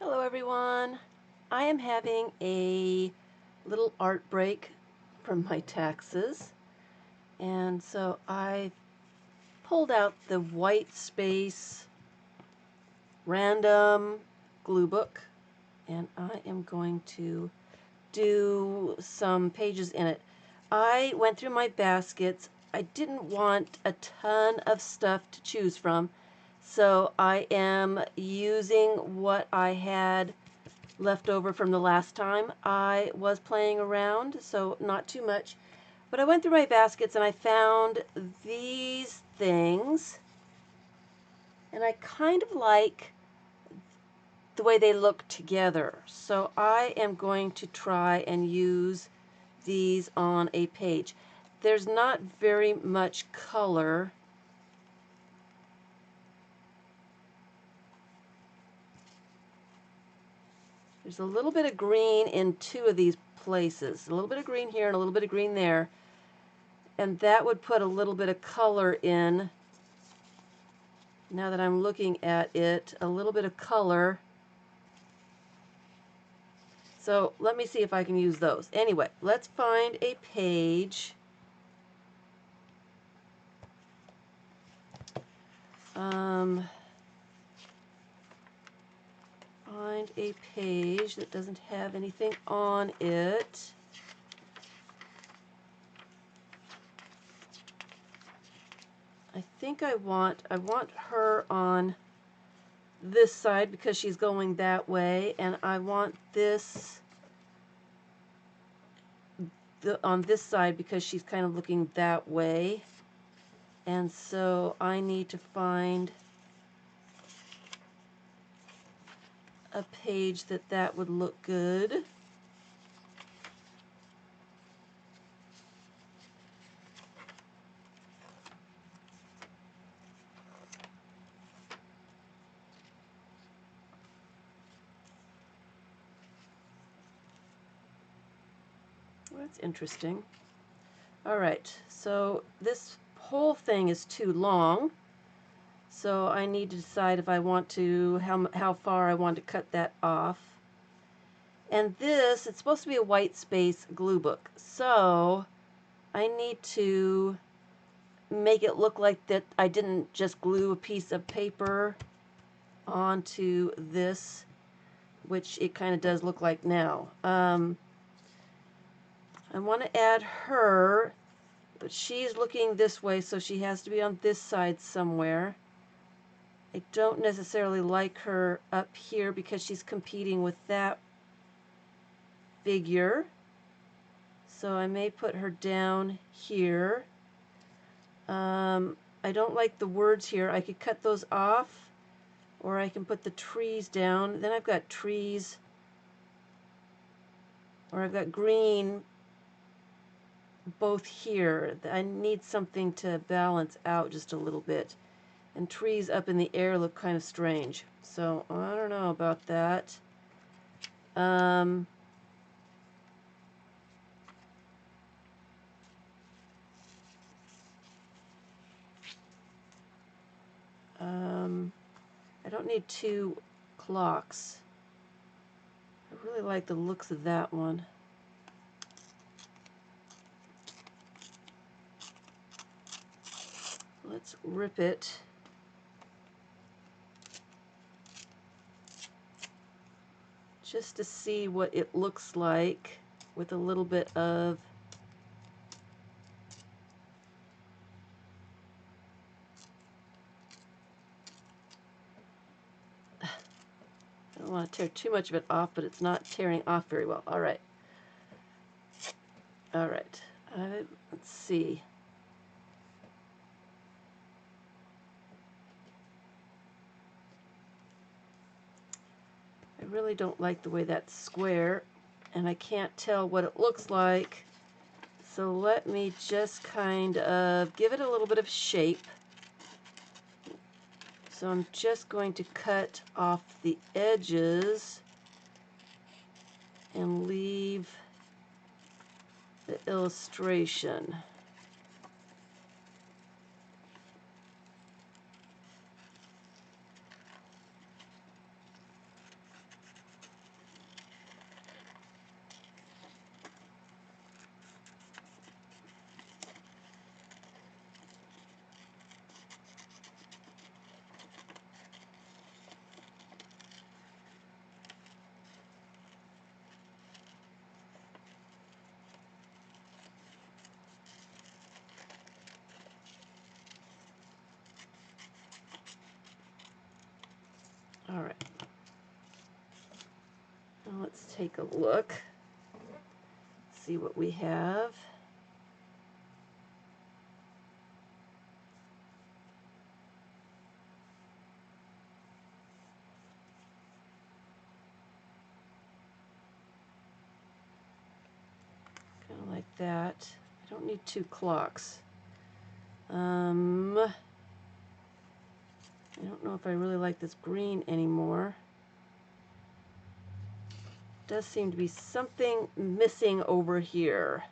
Hello everyone. I am having a little art break from my taxes, and so I pulled out the white space random glue book, and I am going to do some pages in it. I went through my baskets. I didn't want a ton of stuff to choose from, so I am using what I had left over from the last time I was playing around, so not too much. But I went through my baskets and I found these things, and I kind of like the way they look together. So I am going to try and use these on a page. There's not very much color. There's a little bit of green in two of these places. A little bit of green here and a little bit of green there. And that would put a little bit of color in. Now that I'm looking at it, a little bit of color. So let me see if I can use those. Anyway, let's find a page. Find a page that doesn't have anything on it. I think I want her on this side because she's going that way, and I want this on this side because she's kind of looking that way. And so I need to find a page that would look good. Well, that's interesting. All right, so this whole thing is too long, so I need to decide if I want to, how far I want to cut that off. And this, it's supposed to be a white space glue book, so I need to make it look like that I didn't just glue a piece of paper onto this, which it kind of does look like now. I want to add her, but she's looking this way, so she has to be on this side somewhere. I don't necessarily like her up here because she's competing with that figure. So I may put her down here. I don't like the words here. I could cut those off, or I can put the trees down. Then I've got trees, or I've got green both here. I need something to balance out just a little bit. And trees up in the air look kind of strange. So I don't know about that. I don't need two clocks. I really like the looks of that one. Let's rip it. Just to see what it looks like with a little bit of I don't want to tear too much of it off, but it's not tearing off very well. All right. All right. Let's see. I really don't like the way that's square, and I can't tell what it looks like. So let me just kind of give it a little bit of shape. So I'm just going to cut off the edges and leave the illustration. All right. Now let's take a look, see what we have. Kind of like that. I don't need two clocks. I don't know if I really like this green anymore. Does seem to be something missing over here.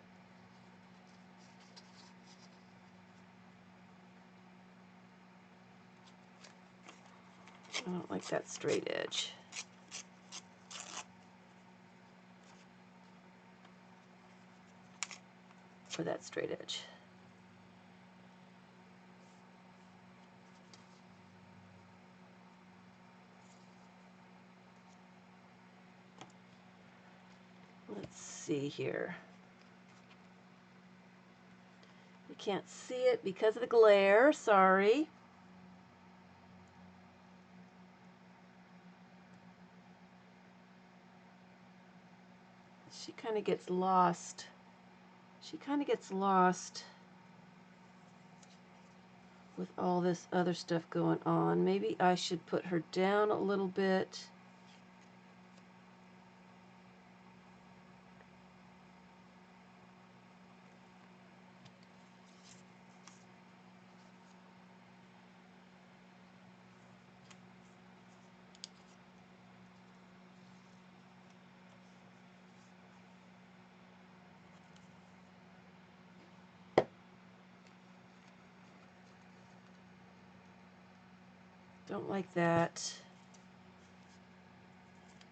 I don't like that straight edge. Or that straight edge. Let's see here. You can't see it because of the glare, sorry. She kind of gets lost. She kind of gets lost with all this other stuff going on. Maybe I should put her down a little bit. Don't like that.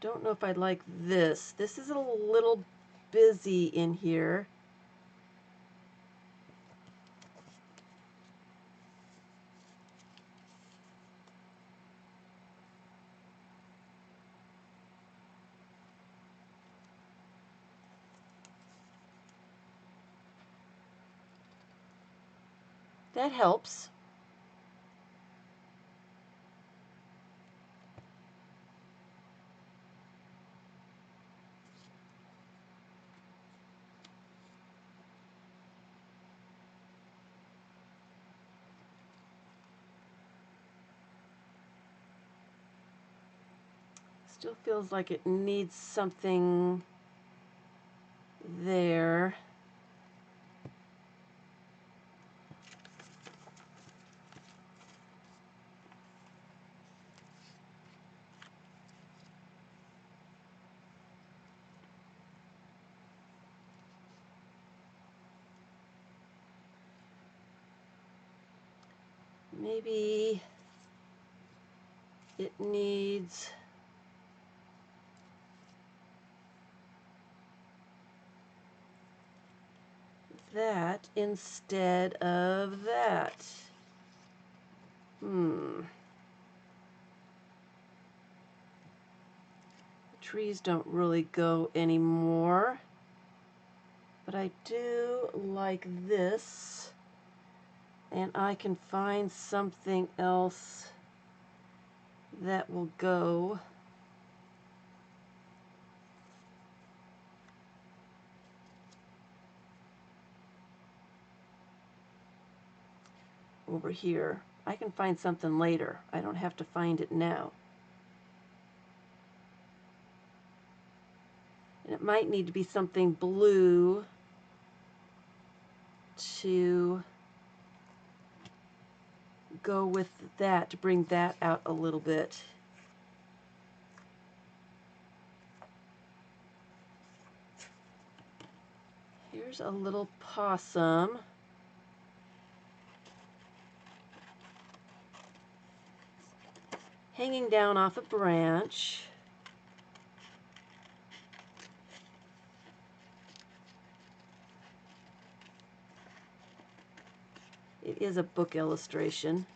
Don't know if I like this. This is a little busy in here. That helps. Still feels like it needs something there. Maybe it needs that instead of that. The trees don't really go anymore, but I do like this, and I can find something else that will go. Over here. I can find something later. I don't have to find it now. And it might need to be something blue to go with that, to bring that out a little bit. Here's a little possum. Hanging down off a branch. It is a book illustration.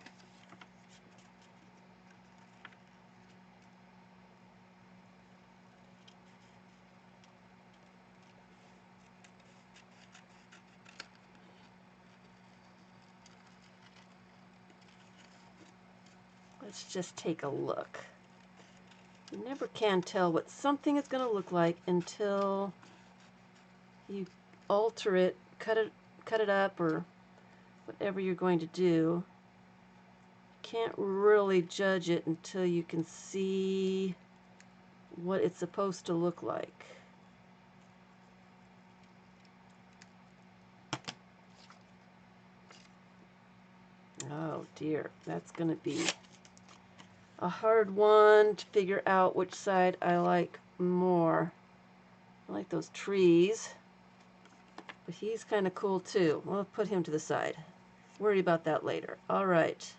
Let's just take a look. You never can tell what something is going to look like until you alter it, cut it up, or whatever you're going to do. Can't really judge it until you can see what it's supposed to look like. Oh dear, that's going to be a hard one to figure out which side I like more. I like those trees, but he's kind of cool too. We'll put him to the side. Worry about that later. All right.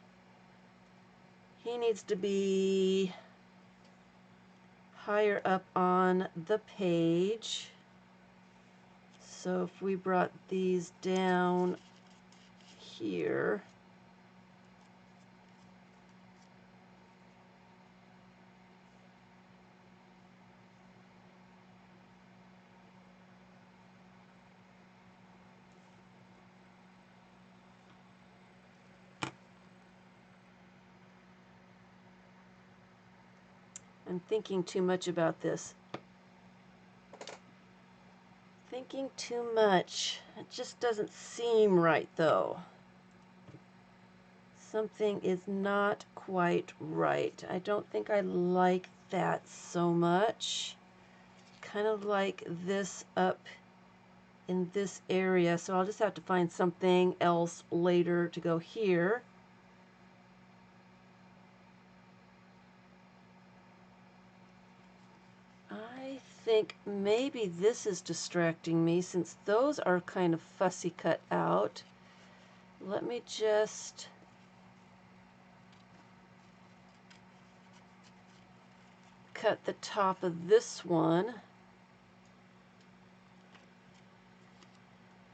He needs to be higher up on the page. So if we brought these down here, I'm thinking too much about this. Thinking too much. It just doesn't seem right though. Something is not quite right. I don't think I like that so much. Kind of like this up in this area, so I'll just have to find something else later to go here. I think maybe this is distracting me since those are kind of fussy cut out. Let me just cut the top of this one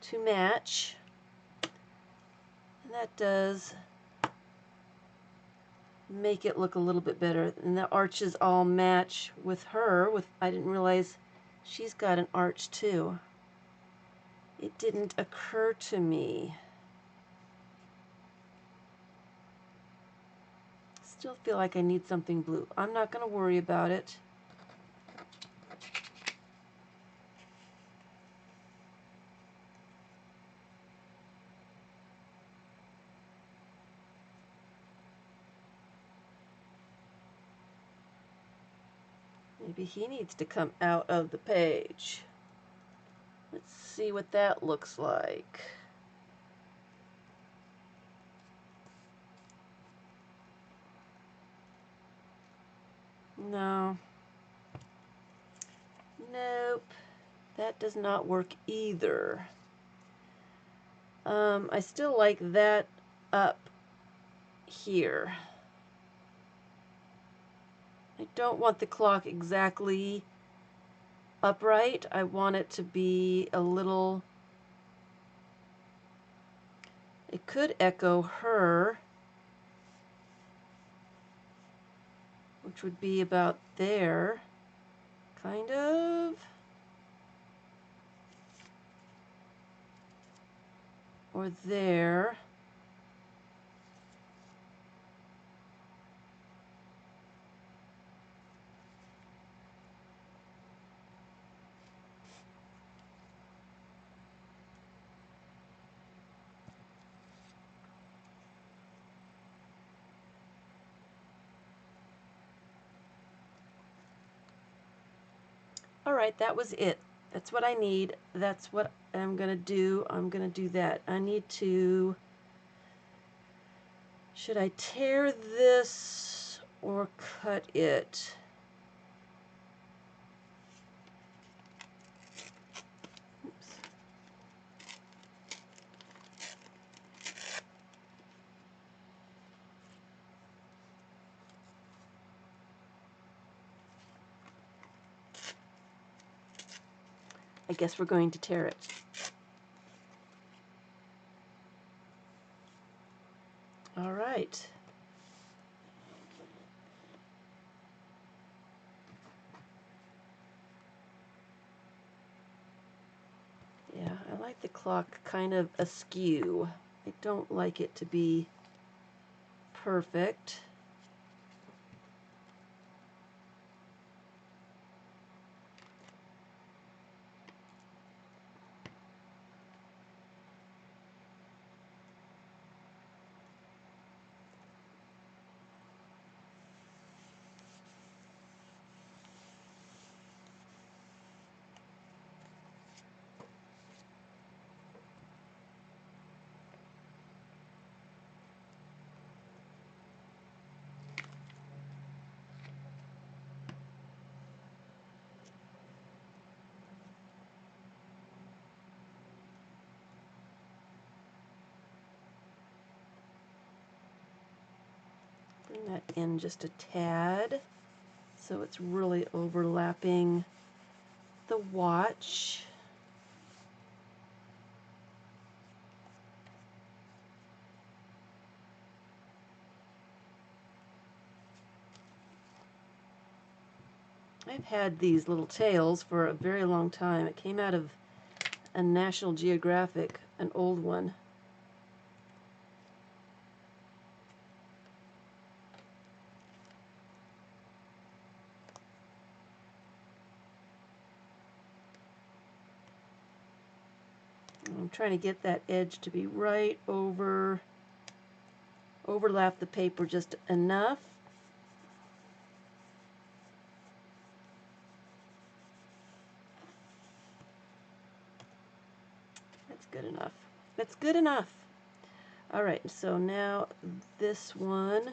to match. And that does make it look a little bit better. And the arches all match with her. I didn't realize she's got an arch too. It didn't occur to me. Still feel like I need something blue. I'm not going to worry about it. Maybe he needs to come out of the page. Let's see what that looks like. No. Nope. That does not work either. I still like that up here. I don't want the clock exactly upright. I want it to be a little... It could echo her, which would be about there, kind of. Or there. All right, that was it. That's what I need. That's what I'm going to do. I'm going to do that. I need to... Should I tear this or cut it? Oops. I guess we're going to tear it. All right. Yeah, I like the clock kind of askew. I don't like it to be perfect. Bring that in just a tad so it's really overlapping the watch. I've had these little tails for a very long time. It came out of a National Geographic, an old one. I'm trying to get that edge to be right over, overlap the paper just enough. That's good enough. That's good enough. All right, so now this one.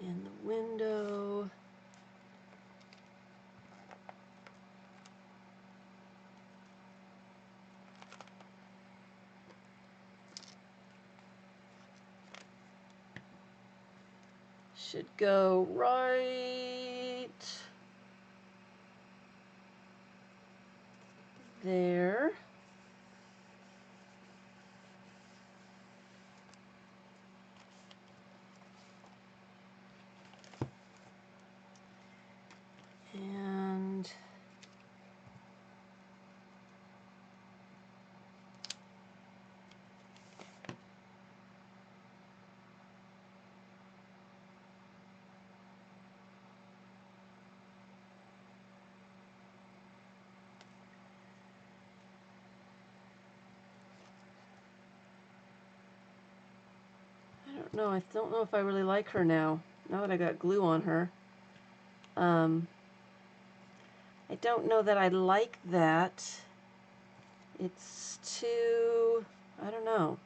In the window. Should go right there. And I don't know if I really like her now that I got glue on her. I don't know that I like that. It's too, I don't know.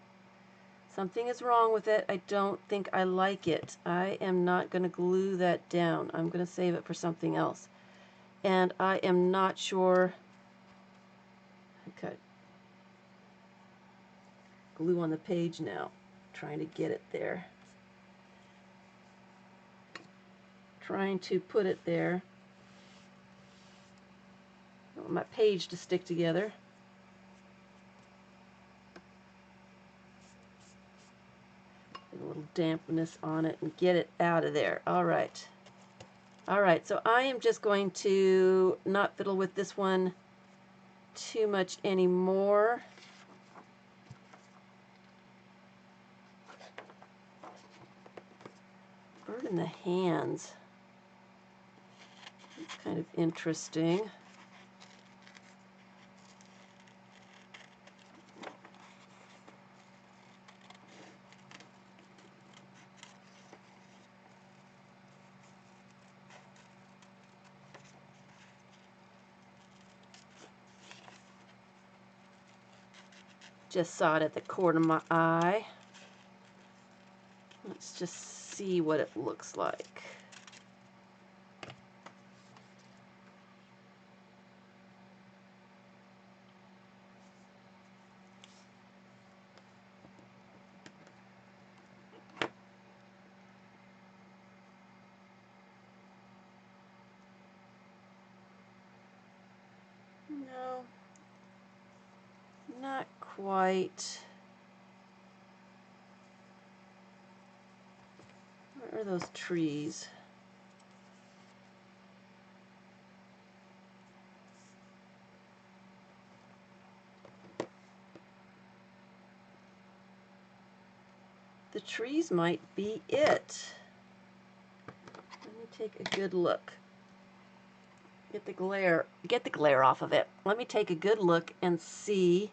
Something is wrong with it. I don't think I like it. I am not going to glue that down. I'm going to save it for something else. And I am not sure. Okay. Glue on the page now. Trying to get it there. Trying to put it there. I want my page to stick together. Get a little dampness on it and get it out of there. All right. All right, so I am just going to not fiddle with this one too much anymore. Bird in the hands. It's kind of interesting. Just saw it at the corner of my eye. Let's just see what it looks like. No, not quite. Where are those trees? The trees might be it. Let me take a good look. Get the glare off of it. Let me take a good look and see.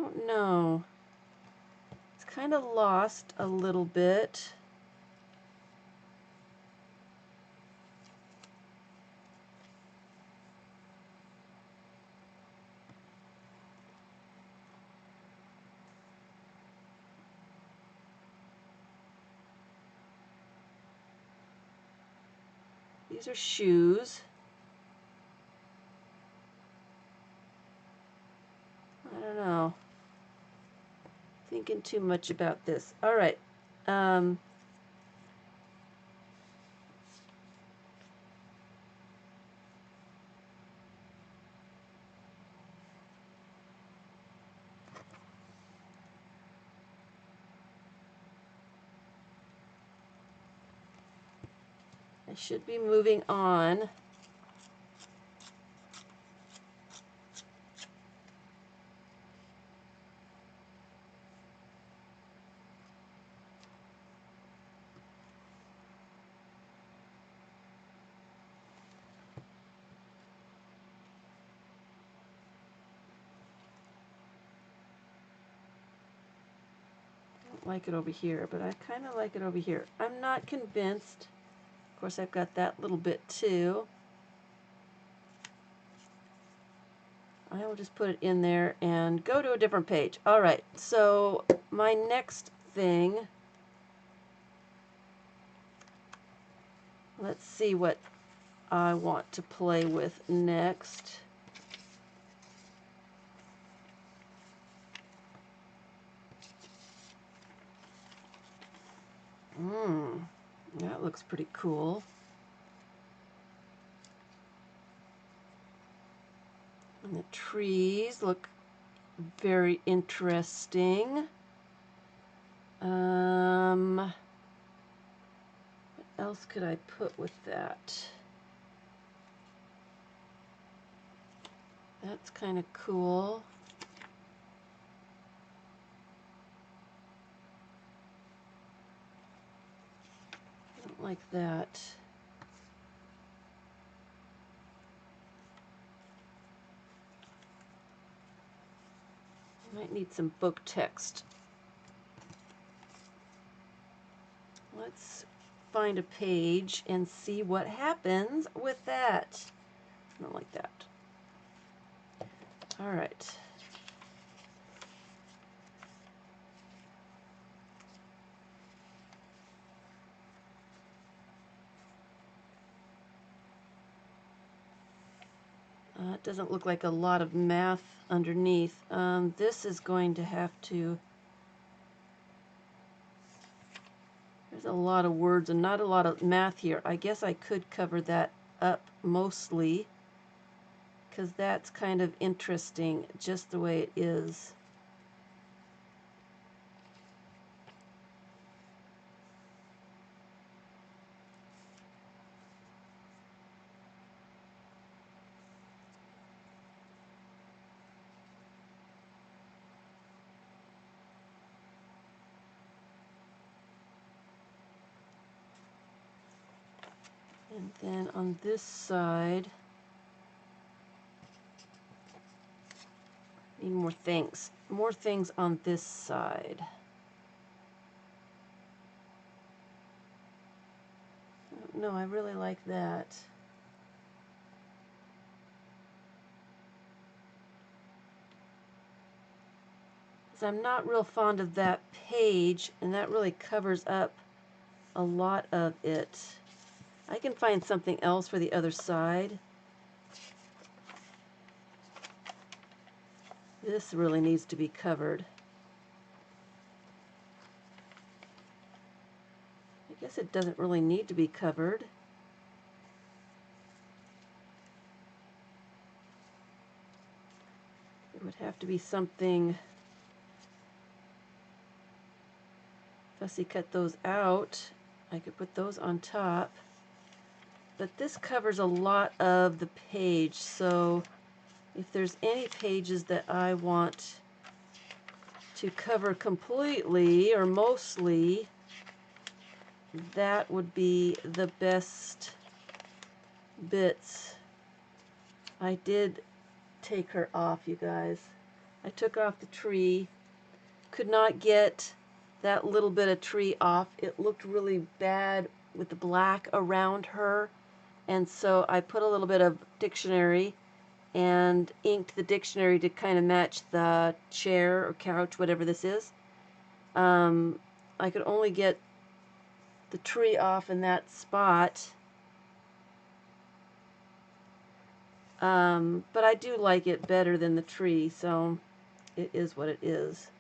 don't know. It's kind of lost a little bit. These are shoes. I don't know. Thinking too much about this. All right. I should be moving on. I don't like it over here, but I kind of like it over here. I'm not convinced. Of course, I've got that little bit too. I will just put it in there and go to a different page. All right, so my next thing, let's see what I want to play with next. That looks pretty cool. And the trees look very interesting. What else could I put with that? That's kind of cool. I don't like that. Might need some book text. Let's find a page and see what happens with that. I don't like that. All right. It doesn't look like a lot of math underneath. This is going to have to... There's a lot of words and not a lot of math here. I guess I could cover that up mostly, because that's kind of interesting just the way it is. And then on this side, need more things. More things on this side. No, I really like that. So I'm not real fond of that page, and that really covers up a lot of it. I can find something else for the other side. This really needs to be covered. I guess it doesn't really need to be covered. It would have to be something... Fussy cut those out. I could put those on top. But this covers a lot of the page, so if there's any pages that I want to cover completely or mostly, that would be the best bits. I did take her off, you guys. I took off the tree, could not get that little bit of tree off. It looked really bad with the black around her, and so I put a little bit of dictionary and inked the dictionary to kind of match the chair or couch, whatever this is. I could only get the tree off in that spot. But I do like it better than the tree, so it is what it is.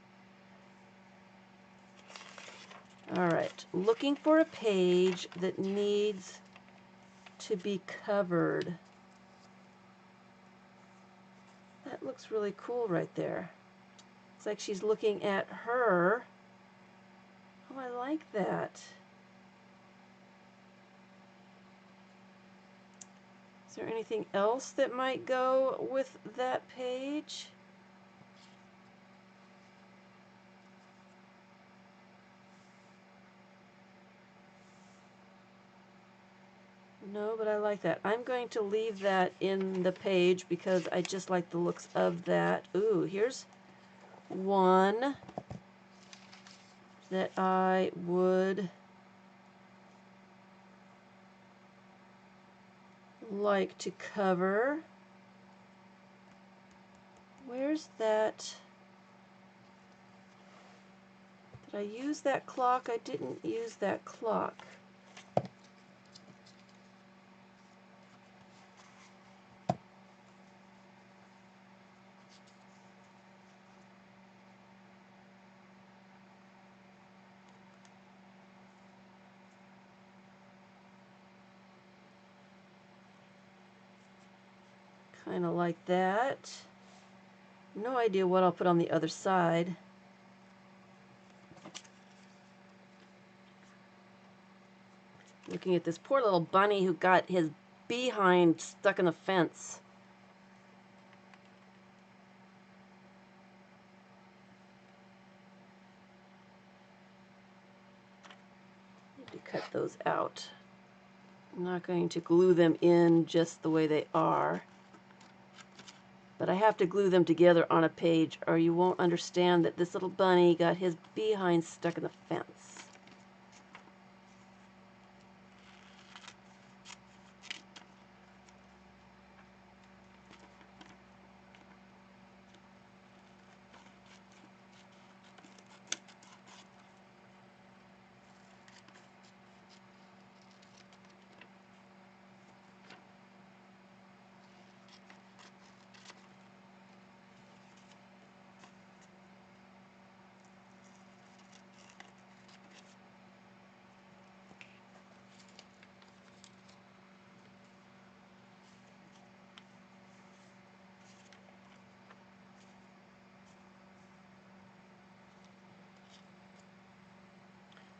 Alright, looking for a page that needs to be covered. That looks really cool right there. Looks like she's looking at her. Oh, I like that. Is there anything else that might go with that page? No, but I like that. I'm going to leave that in the page because I just like the looks of that. Ooh, here's one that I would like to cover. Where's that? Did I use that clock? I didn't use that clock. Kind of like that. No idea what I'll put on the other side. Looking at this poor little bunny who got his behind stuck in the fence. Need to cut those out. I'm not going to glue them in just the way they are. But I have to glue them together on a page or you won't understand that this little bunny got his behind stuck in the fence.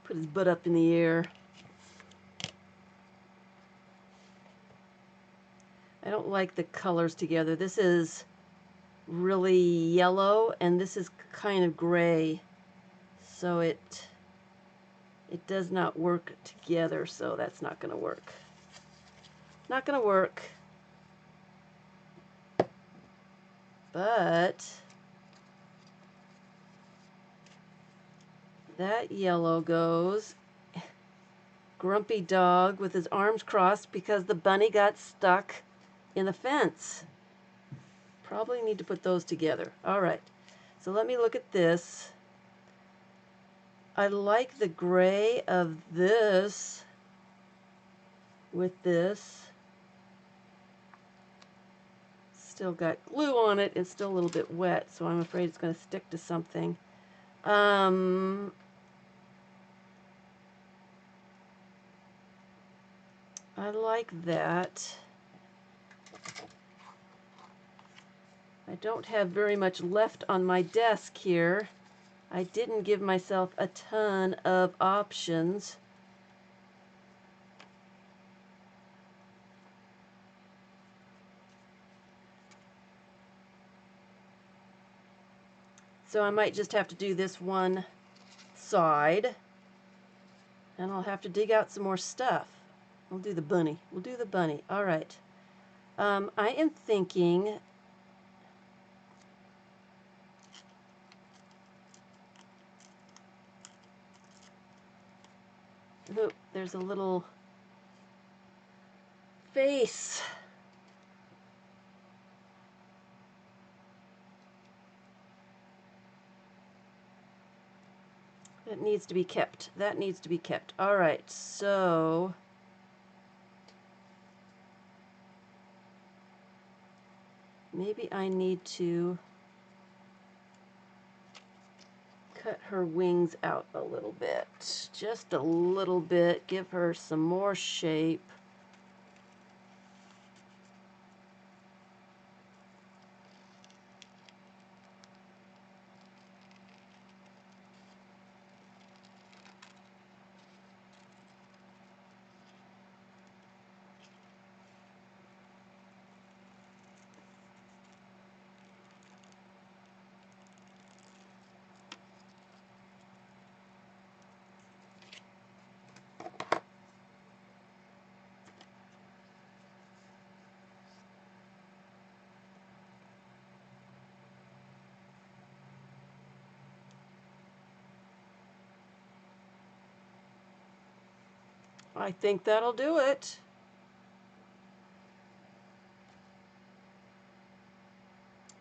Put his butt up in the air. I don't like the colors together. This is really yellow and this is kind of gray. So it does not work together, so that's not going to work. Not going to work. But that yellow goes. Grumpy dog with his arms crossed because the bunny got stuck in the fence. Probably need to put those together. All right, so let me look at this. I like the gray of this with this. Still got glue on it. It's still a little bit wet, so I'm afraid it's going to stick to something. I like that. I don't have very much left on my desk here. I didn't give myself a ton of options. So I might just have to do this one side. And I'll have to dig out some more stuff. We'll do the bunny. We'll do the bunny. All right. I am thinking Oop, there's a little face. That needs to be kept. That needs to be kept. All right, so maybe I need to cut her wings out a little bit. Just a little bit. Give her some more shape. I think that'll do it.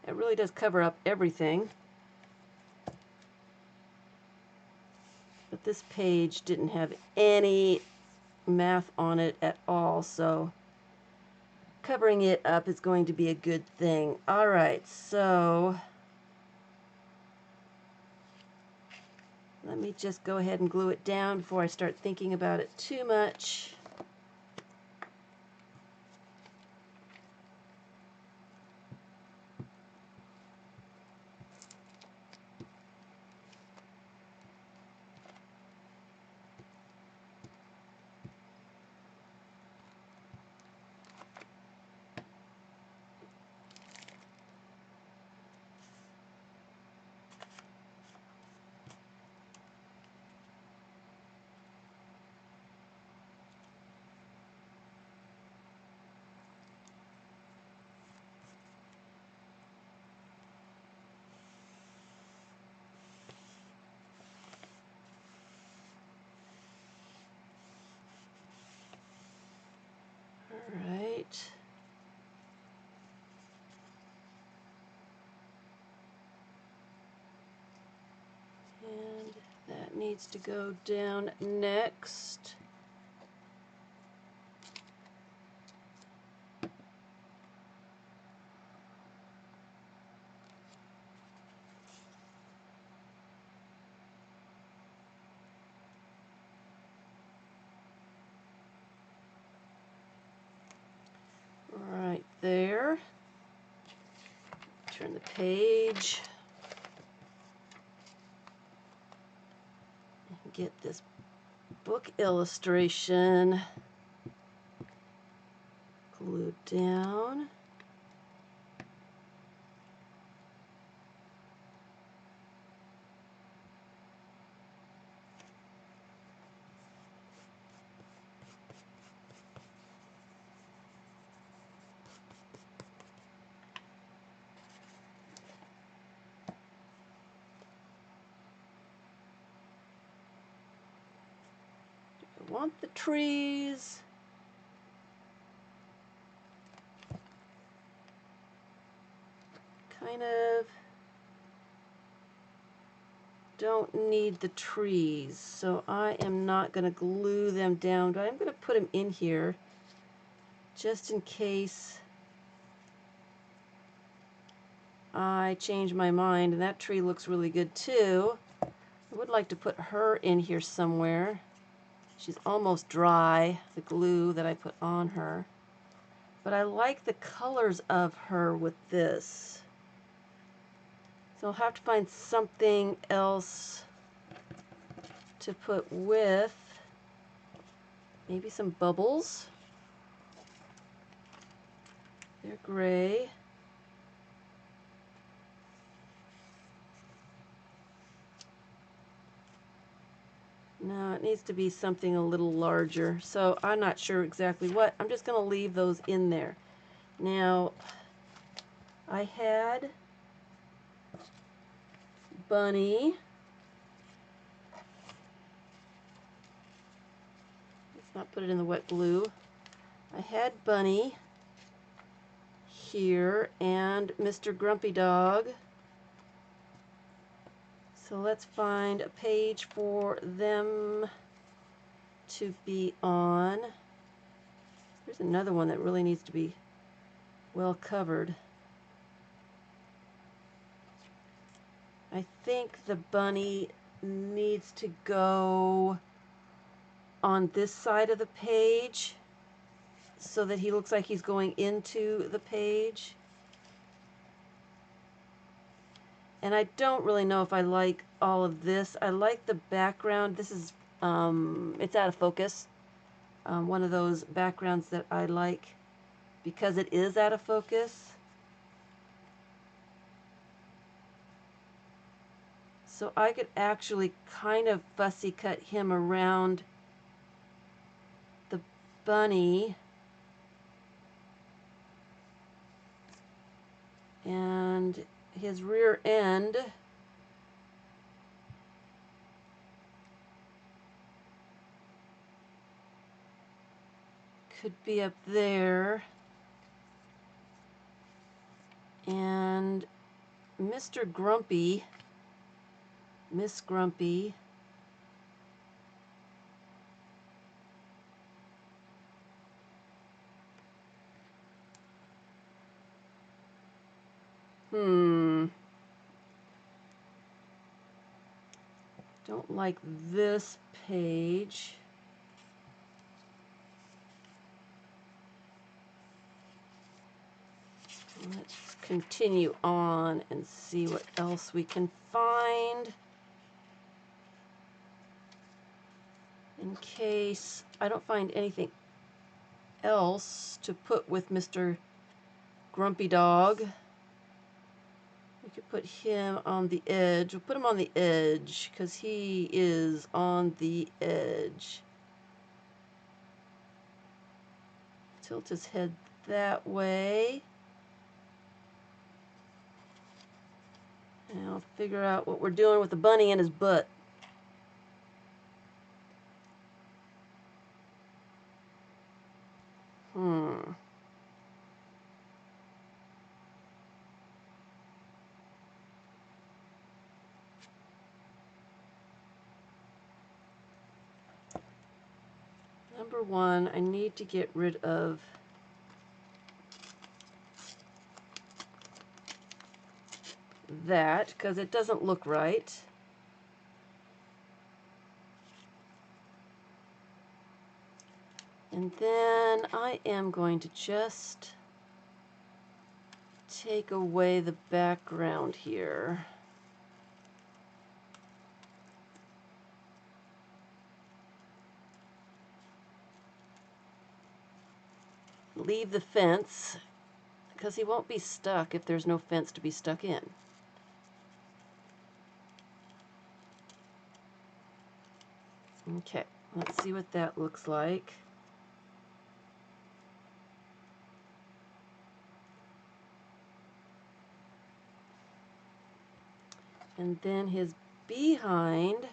It really does cover up everything. But this page didn't have any math on it at all, so covering it up is going to be a good thing. All right, so let me just go ahead and glue it down before I start thinking about it too much. All right. And that needs to go down next. Right there. Turn the page. Get this book illustration glued down. I want the trees. Kind of don't need the trees, so I am not going to glue them down, but I'm going to put them in here just in case I change my mind. And that tree looks really good too. I would like to put her in here somewhere. She's almost dry, the glue that I put on her. But I like the colors of her with this. So I'll have to find something else to put with. Maybe some bubbles. They're gray. No, it needs to be something a little larger. So I'm not sure exactly what. I'm just going to leave those in there. Now, I had Bunny. not put it in the wet glue. I had Bunny here and Mr. Grumpy Dog. So let's find a page for them to be on. There's another one that really needs to be well covered. I think the bunny needs to go on this side of the page so that he looks like he's going into the page. And I don't really know if I like all of this. I like the background. This is, it's out of focus. One of those backgrounds that I like because it is out of focus. So I could actually kind of fussy cut him around the bunny. And his rear end could be up there. And Mr. Grumpy, Miss Grumpy, don't like this page. Let's continue on and see what else we can find. In case I don't find anything else to put with Mr. Grumpy Dog. We could put him on the edge. We'll put him on the edge because he is on the edge. Tilt his head that way. And I'll figure out what we're doing with the bunny and his butt. Number one, I need to get rid of that because it doesn't look right. And then I am going to just take away the background here. Leave the fence because he won't be stuck if there's no fence to be stuck in. Okay, let's see what that looks like. And then his behind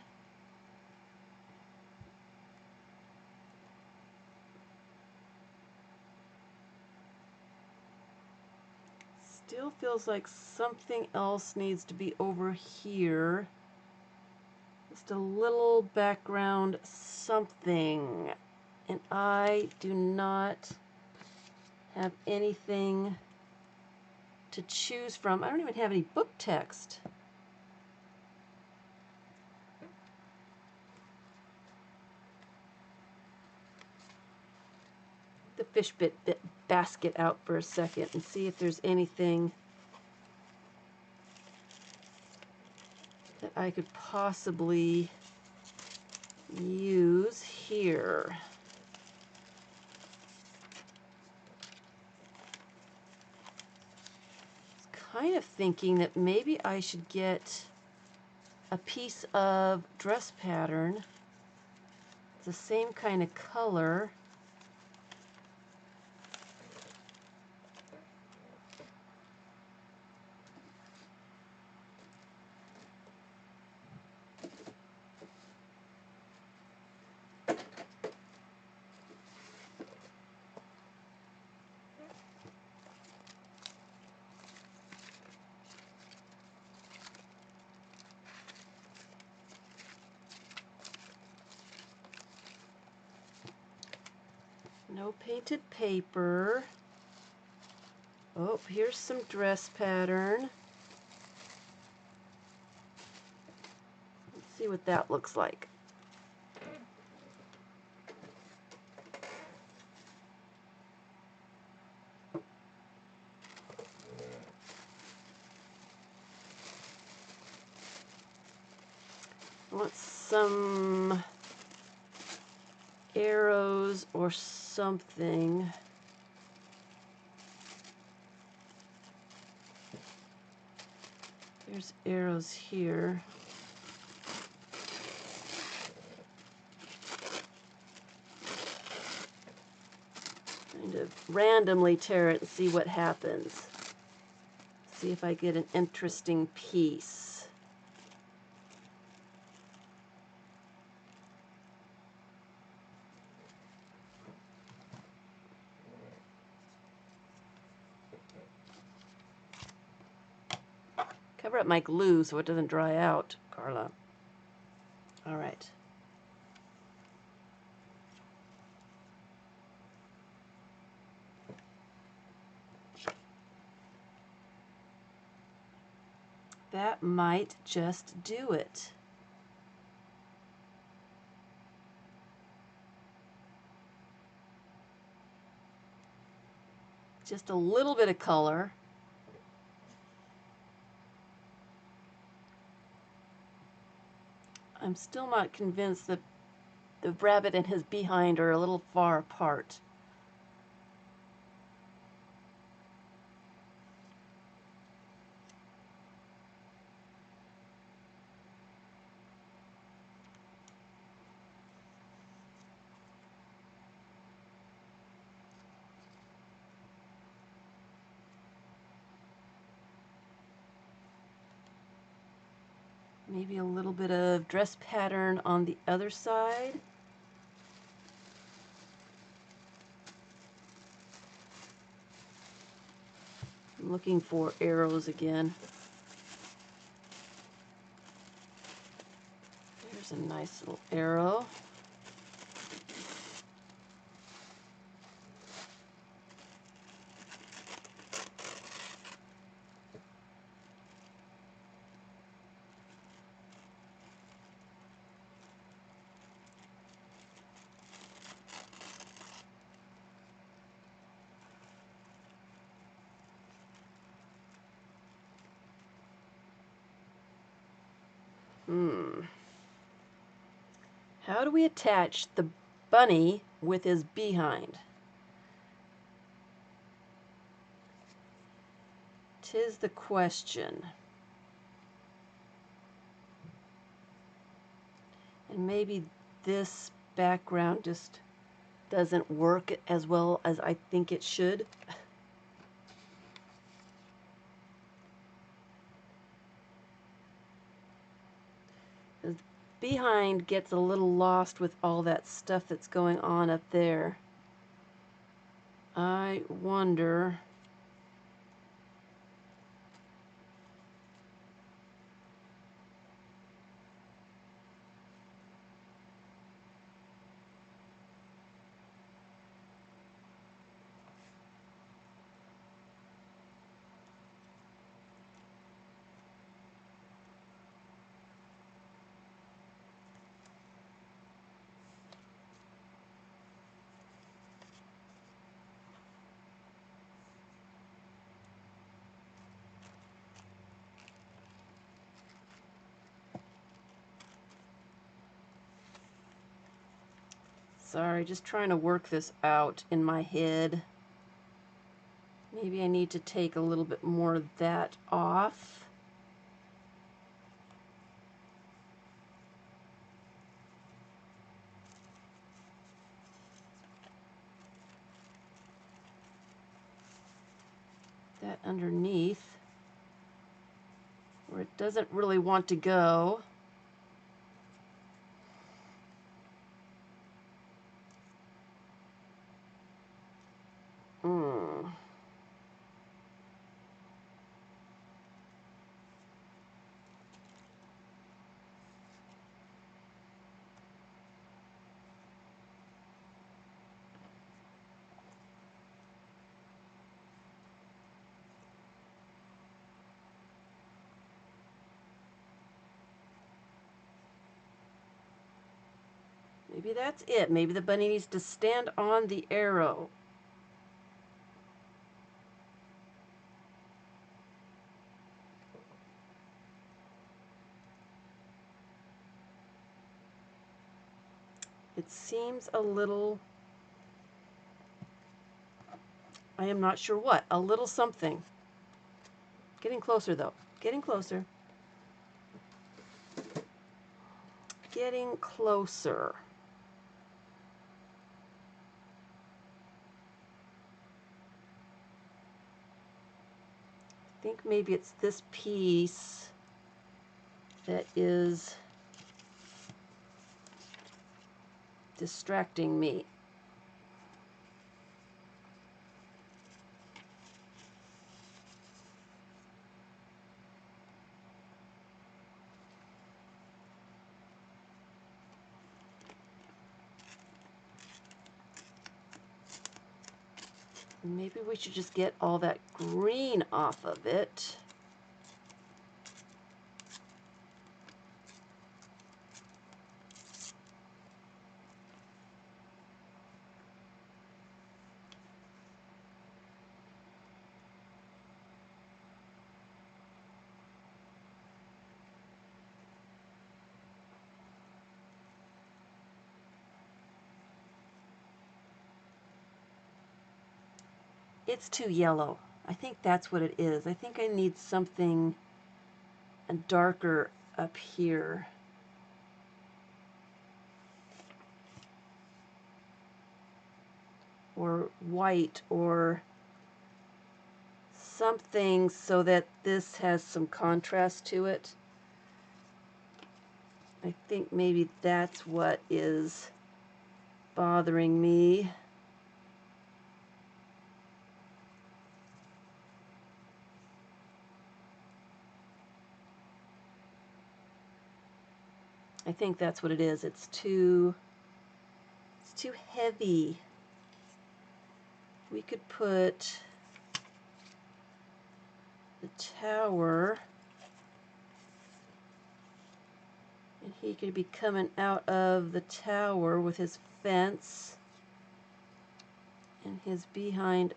still feels like something else needs to be over here. Just a little background something. And I do not have anything to choose from. I don't even have any book text. The fish bit basket out for a second and see if there's anything that I could possibly use here. I was kind of thinking that maybe I should get a piece of dress pattern. It's the same kind of color. No painted paper. Oh, here's some dress pattern. Let's see what that looks like. I want some arrows or something. There's arrows here. Kind of randomly tear it and see what happens. See if I get an interesting piece. Cover up my glue so it doesn't dry out, Carla. All right. That might just do it. Just a little bit of color. I'm still not convinced that the rabbit and his behind are a little far apart. Maybe a little bit of dress pattern on the other side. I'm looking for arrows again. There's a nice little arrow. How do we attach the bunny with his behind? 'Tis the question. And maybe this background just doesn't work as well as I think it should. The behind gets a little lost with all that stuff that's going on up there. I wonder. Sorry, just trying to work this out in my head. Maybe I need to take a little bit more of that off. That underneath, where it doesn't really want to go. Maybe that's it. Maybe the bunny needs to stand on the arrow. It seems a little, I am not sure what, a little something. Getting closer though, getting closer. Getting closer. I think maybe it's this piece that is distracting me. Maybe we should just get all that green off of it. It's too yellow. I think that's what it is. I think I need something darker up here. Or white or something so that this has some contrast to it. I think maybe that's what is bothering me. I think that's what it is. It's too heavy. We could put the tower, and he could be coming out of the tower with his fence and his behind.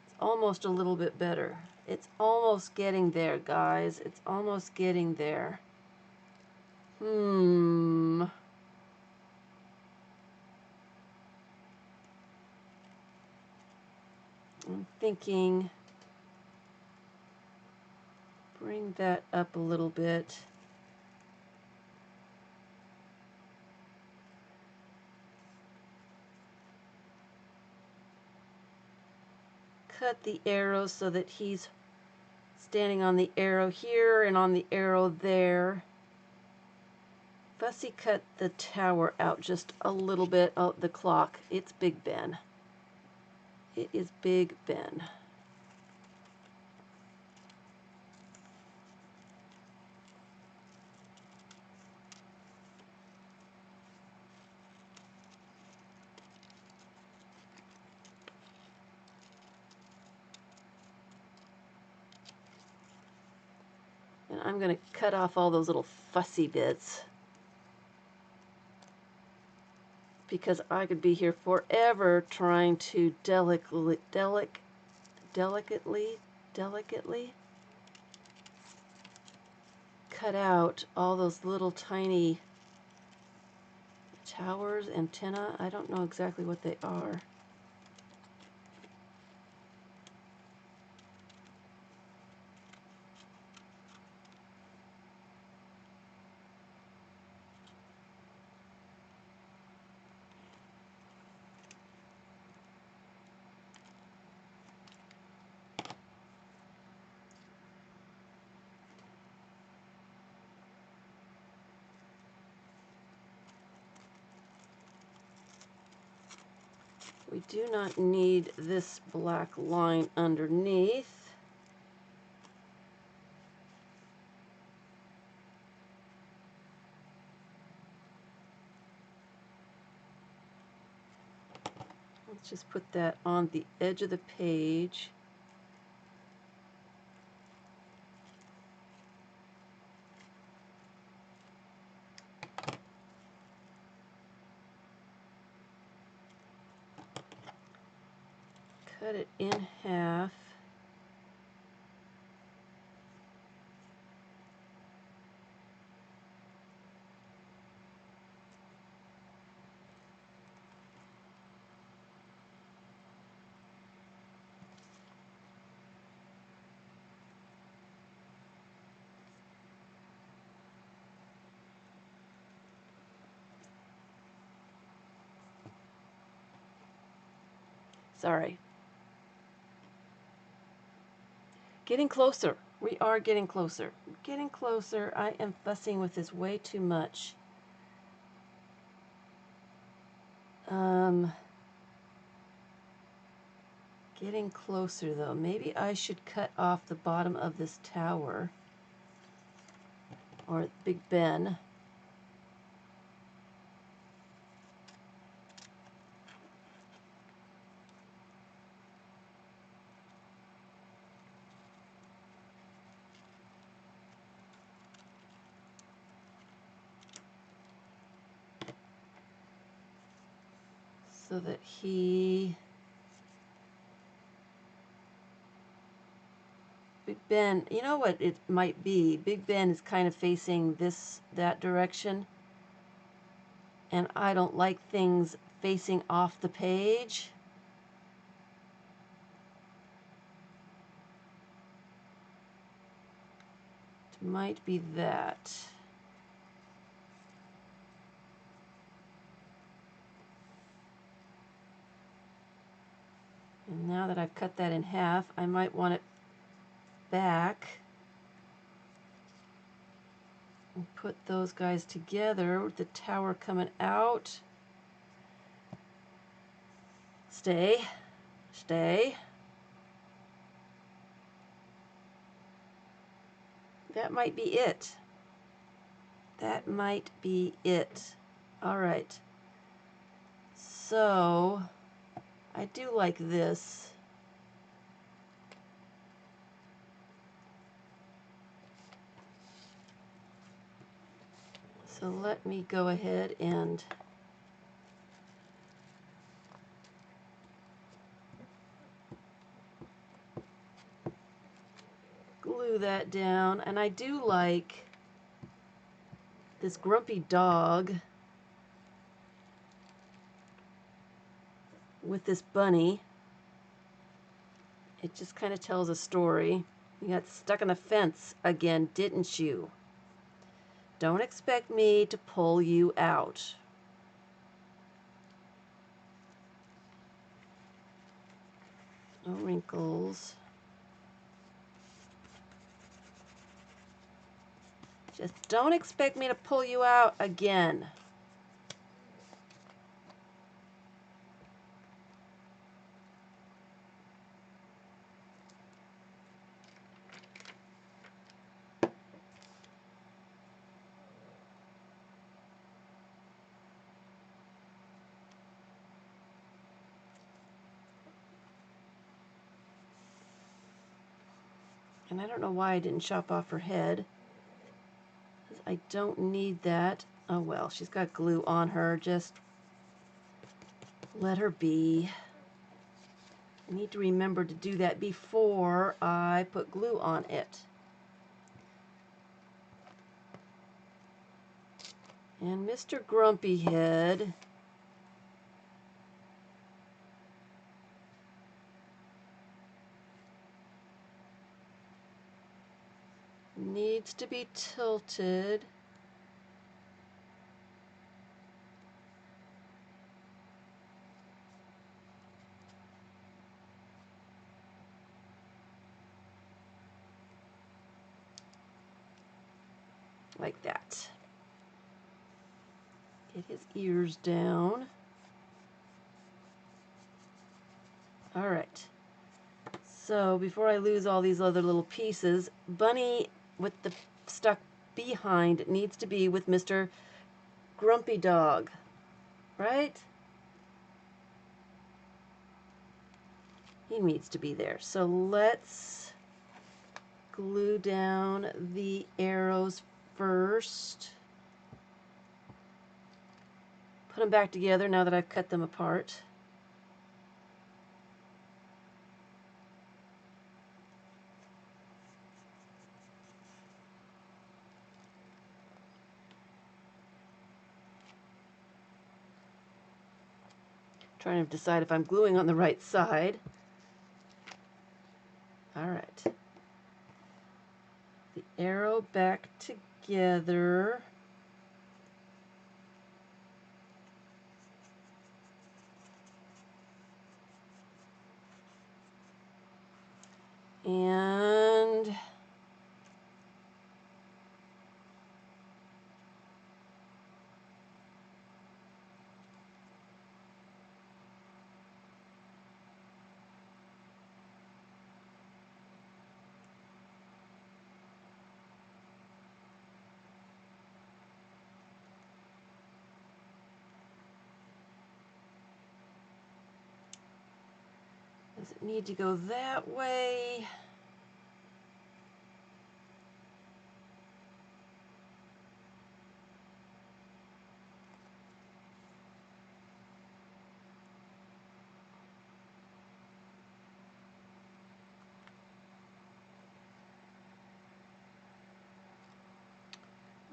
It's almost a little bit better. It's almost getting there, guys. It's almost getting there. I'm thinking bring that up a little bit. Cut the arrows so that he's standing on the arrow here and on the arrow there. Fussy cut the tower out just a little bit. Oh, the clock. It's Big Ben. It is Big Ben. And I'm going to cut off all those little fussy bits, because I could be here forever trying to delicately cut out all those little tiny towers, antenna. I don't know exactly what they are. We do not need this black line underneath. Let's just put that on the edge of the page. cut it in half. Sorry. Getting closer. We are getting closer. Getting closer. I am fussing with this way too much. Getting closer though. Maybe I should cut off the bottom of this tower. Or Big Ben. So that Big Ben, you know what it might be? Big Ben is kind of facing that direction. And I don't like things facing off the page. It might be that. And now that I've cut that in half, I might want it back and put those guys together with the tower coming out. Stay, stay. That might be it. That might be it. All right. So I do like this. So let me go ahead and glue that down. And I do like this grumpy dog with this bunny. It just kind of tells a story. You got stuck on the fence again, didn't you? Don't expect me to pull you out. No wrinkles. Just don't expect me to pull you out again. And I don't know why I didn't chop off her head. I don't need that. Oh well, she's got glue on her. Just let her be. I need to remember to do that before I put glue on it. And Mr. Grumpy Head needs to be tilted. Like that. Get his ears down. All right. So before I lose all these other little pieces, Bunny with the stuck behind needs to be with Mr. Grumpy Dog, right? He needs to be there. So let's glue down the arrows first. Put them back together now that I've cut them apart. Trying to decide if I'm gluing on the right side. All right. The arrow back together. And does it need to go that way?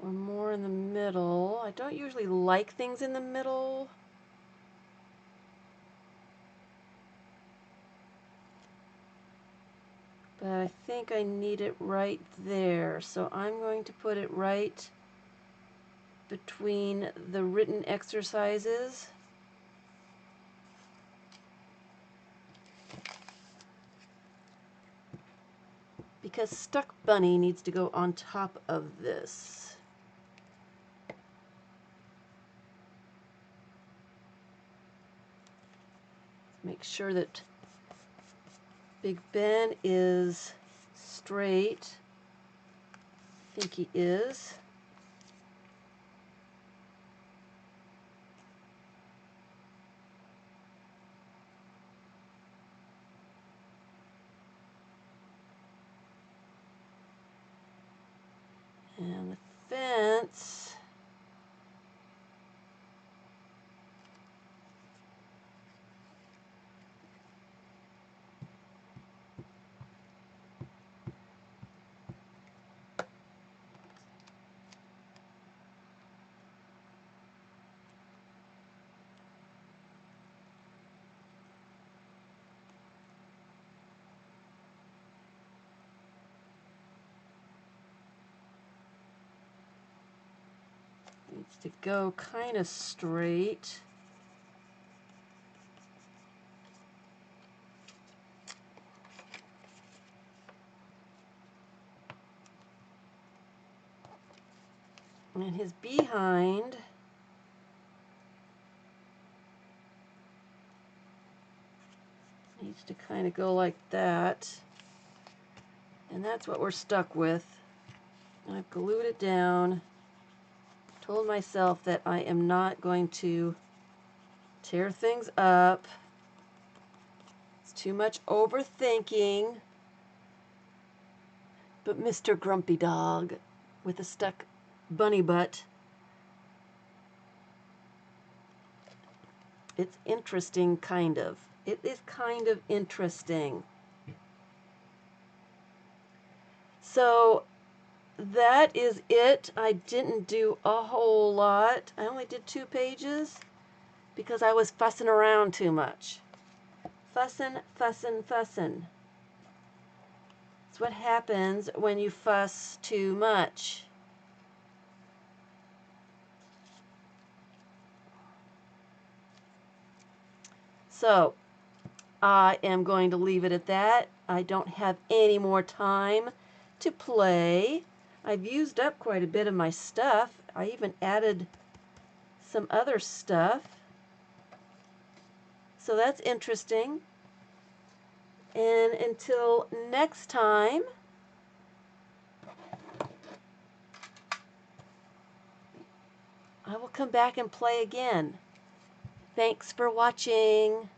Or more in the middle? I don't usually like things in the middle. But I think I need it right there. So I'm going to put it right between the written exercises. Because Stuck Bunny needs to go on top of this. Make sure that Big Ben is straight. I think he is. And the fence, needs to go kind of straight. And his behind needs to kind of go like that. And that's what we're stuck with. I've glued it down. Told myself that I am not going to tear things up. It's too much overthinking. But Mr. Grumpy Dog with a stuck bunny butt, it's interesting, kind of. It is kind of interesting. So that is it. I didn't do a whole lot. I only did 2 pages because I was fussing around too much. Fussing. It's what happens when you fuss too much. So I am going to leave it at that. I don't have any more time to play. I've used up quite a bit of my stuff. I even added some other stuff. So that's interesting. And until next time, I will come back and play again. Thanks for watching.